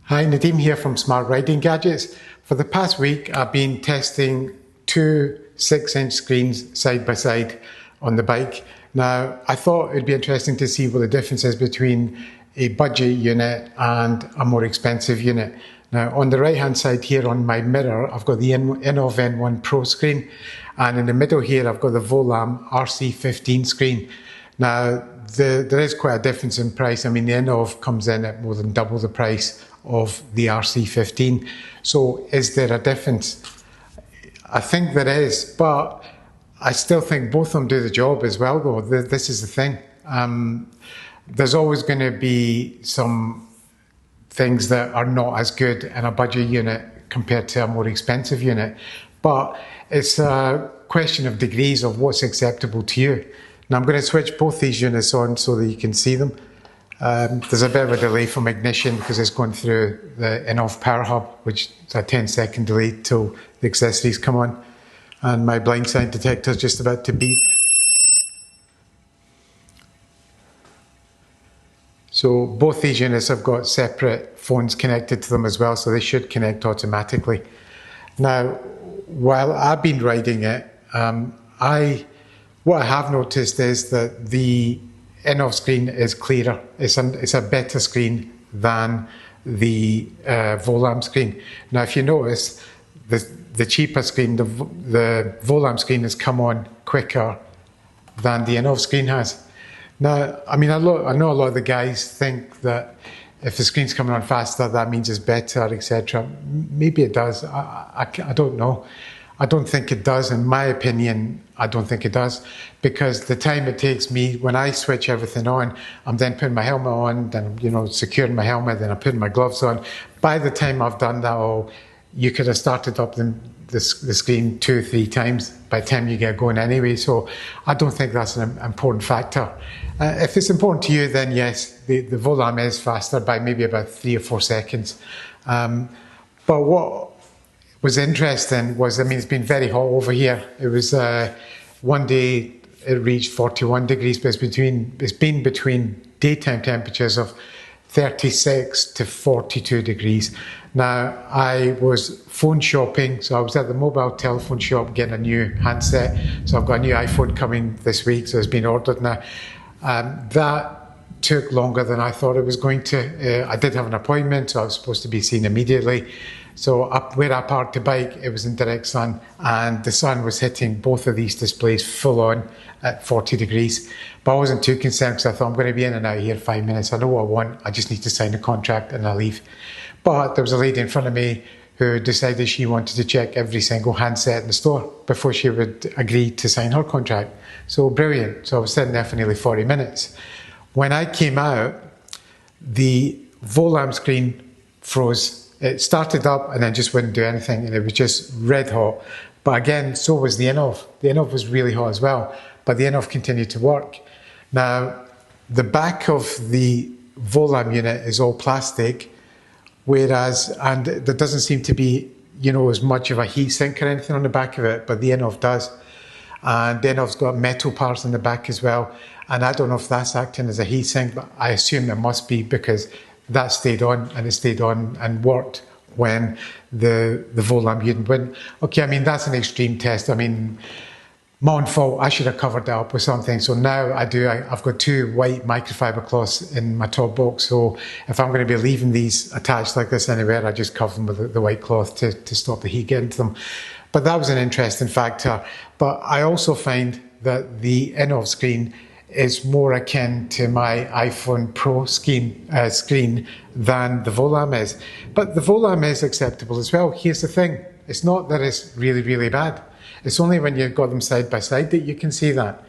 Hi, Nadeem here from Smart Riding Gadgets. For the past week, I've been testing two 6-inch screens side by side on the bike. Now, I thought it'd be interesting to see what the difference is between a budget unit and a more expensive unit. Now, on the right-hand side here on my mirror, I've got the INNOVV N1 Pro Screen, and in the middle here, I've got the Volam RC15 Screen. Now, there is quite a difference in price. I mean, the INNOVV comes in at more than double the price of the RC15. So is there a difference? I think there is, but I still think both of them do the job as well, though. This is the thing. There's always going to be some things that are not as good in a budget unit compared to a more expensive unit. But it's a question of degrees of what's acceptable to you. Now I'm going to switch both these units on so that you can see them. There's a bit of a delay from ignition because it's going through the INNOVV Power Hub, which is a 10-second delay till the accessories come on. And my blind side detector is just about to beep. So both these units have got separate phones connected to them as well, so they should connect automatically. Now, while I've been riding it, what I have noticed is that the INNOVV screen is clearer. It's a better screen than the Volam screen. Now, if you notice, the cheaper screen, the Volam screen has come on quicker than the INNOVV screen has. Now, I mean, I know a lot of the guys think that if the screen's coming on faster, that means it's better, etc. Maybe it does. I don't know. I don't think it does. In my opinion, I don't think it does, because the time it takes me when I switch everything on, I'm then putting my helmet on, then securing my helmet, then I'm putting my gloves on. By the time I've done that all, you could have started up the screen 2 or 3 times by the time you get going anyway. So I don't think that's an important factor. If it's important to you, then yes, the Volam is faster by maybe about 3 or 4 seconds. But what was interesting was, I mean, it's been very hot over here. It was one day it reached 41 degrees, but it's been between daytime temperatures of 36 to 42 degrees. Now, I was phone shopping, so I was at the mobile telephone shop getting a new handset. So I've got a new iPhone coming this week, so it's been ordered now. That took longer than I thought it was going to. I did have an appointment, so I was supposed to be seen immediately. So up where I parked the bike, it was in direct sun, and the sun was hitting both of these displays full on at 40 degrees. But I wasn't too concerned because I thought I'm going to be in and out here 5 minutes. I know what I want. I just need to sign a contract and I'll leave. But there was a lady in front of me who decided she wanted to check every single handset in the store before she would agree to sign her contract. So brilliant. So I was sitting there for nearly 40 minutes. When I came out, the Volam screen froze. It started up and then just wouldn't do anything, and it was just red hot. But again, so was the INNOVV. The INNOVV was really hot as well, but the INNOVV continued to work. Now, the back of the Volam unit is all plastic, and there doesn't seem to be, as much of a heat sink or anything on the back of it, but the INNOVV does. And the INNOVV's got metal parts on the back as well. And I don't know if that's acting as a heat sink, but I assume it must be, because that stayed on, and it stayed on and worked when the Volam unit went. Okay, I mean, that's an extreme test. I mean, my own fault. I should have covered that up with something. So now I've got 2 white microfiber cloths in my top box. So if I'm going to be leaving these attached like this anywhere, I just cover them with the white cloth to stop the heat getting to them. But that was an interesting factor. But I also find that the INNOVV screen is more akin to my iPhone Pro screen than the Volam is. But the Volam is acceptable as well. Here's the thing. It's not that it's really, really bad. It's only when you've got them side by side that you can see that.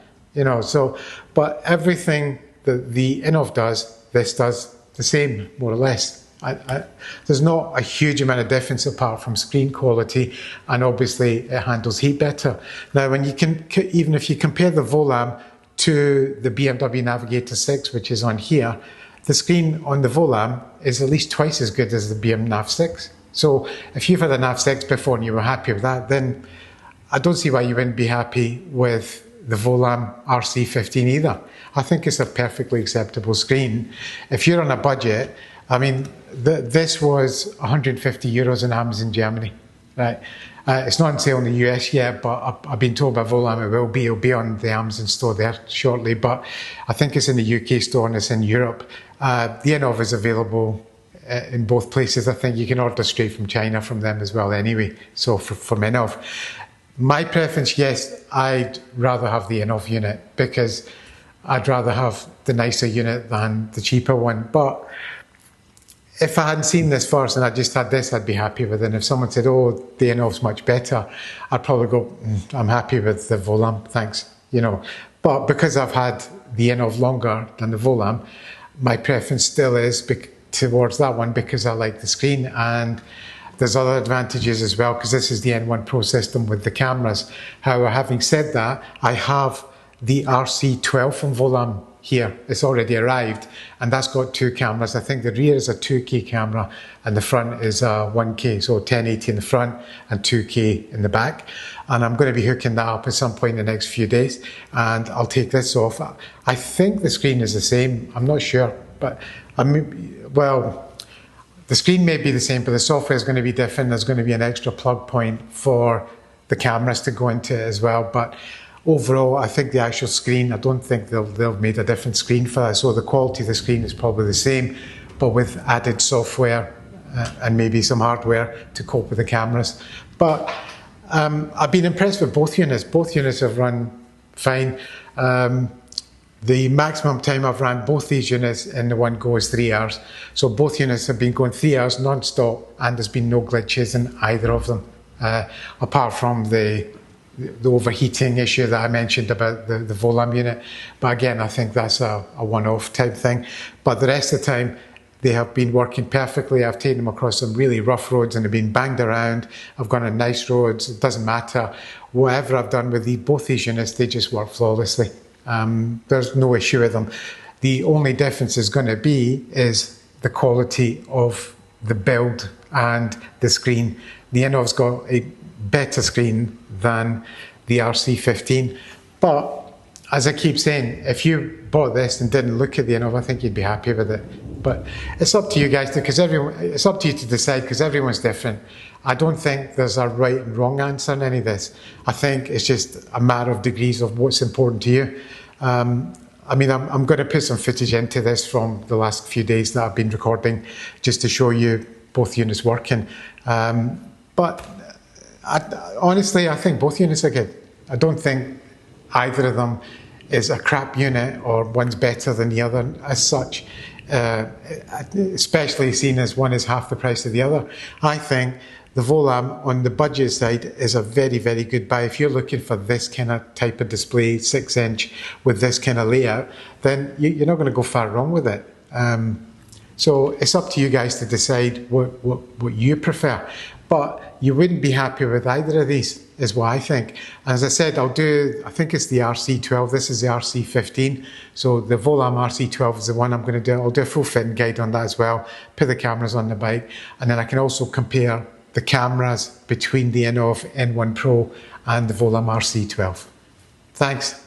But everything that the INNOVV does, this does the same, more or less. There's not a huge amount of difference apart from screen quality, and obviously it handles heat better. Now, even if you compare the Volam to the BMW Navigator 6, which is on here, the screen on the Volam is at least twice as good as the BMW Nav 6. So if you've had a Nav 6 before and you were happy with that, then I don't see why you wouldn't be happy with the Volam RC15 either. I think it's a perfectly acceptable screen. If you're on a budget, I mean, this was 150 euros in Amazon Germany, right? It's not on sale in the US yet, but I've been told by Volam it will be. It'll be on the Amazon store there shortly, but I think it's in the UK store and it's in Europe. The INNOVV is available in both places. I think you can order straight from China from them as well anyway, so from INNOVV. My preference, yes, I'd rather have the INNOVV unit because I'd rather have the nicer unit than the cheaper one. But if I hadn't seen this first and I just had this, I'd be happy with it. And if someone said, oh, the INNOVV's much better, I'd probably go, I'm happy with the Volam, thanks. You know. But because I've had the INNOVV longer than the Volam, my preference still is towards that one because I like the screen. And there's other advantages as well because this is the N1 Pro system with the cameras. However, having said that, I have the RC12 from Volam here. It's already arrived and that's got two cameras. I think the rear is a 2K camera and the front is a 1K, so 1080 in the front and 2K in the back. And I'm going to be hooking that up at some point in the next few days and I'll take this off. I think the screen is the same. I'm not sure, but I mean, well, the screen may be the same, but the software is going to be different. There's going to be an extra plug point for the cameras to go into it as well. But overall, I think the actual screen, I don't think they've made a different screen for that. So the quality of the screen is probably the same, but with added software and maybe some hardware to cope with the cameras. But I've been impressed with both units. Both units have run fine. The maximum time I've ran both these units in the one go is 3 hours. So both units have been going 3 hours non-stop and there's been no glitches in either of them, apart from the overheating issue that I mentioned about the Volam unit. But again, I think that's a one-off type thing. But the rest of the time, they have been working perfectly. I've taken them across some really rough roads and they've been banged around. I've gone on nice roads. It doesn't matter. Whatever I've done with both these units, they just work flawlessly. There's no issue with them. The only difference is going to be is the quality of the build and the screen. The INNOVV's got a better screen than the RC15, but as I keep saying, if you bought this and didn't look at the INNOVV, I think you'd be happy with it. But it's up to you guys it's up to you to decide because everyone's different. I don't think there's a right and wrong answer in any of this. I think it's just a matter of degrees of what's important to you. I mean, I'm going to put some footage into this from the last few days that I've been recording just to show you both units working. But honestly, I think both units are good. I don't think either of them is a crap unit or one's better than the other as such, especially seen as one is half the price of the other. I think the Volam on the budget side is a very, very good buy. If you're looking for this kind of type of display, 6-inch with this kind of layout, then you're not going to go far wrong with it. So it's up to you guys to decide what you prefer. But you wouldn't be happy with either of these, is what I think. As I said, I think it's the RC12, this is the RC15. So the Volam RC12 is the one I'm going to do. I'll do a full fitting guide on that as well, put the cameras on the bike, and then I can also compare the cameras between the INNOVV N1 Pro and the Volam RC12. Thanks.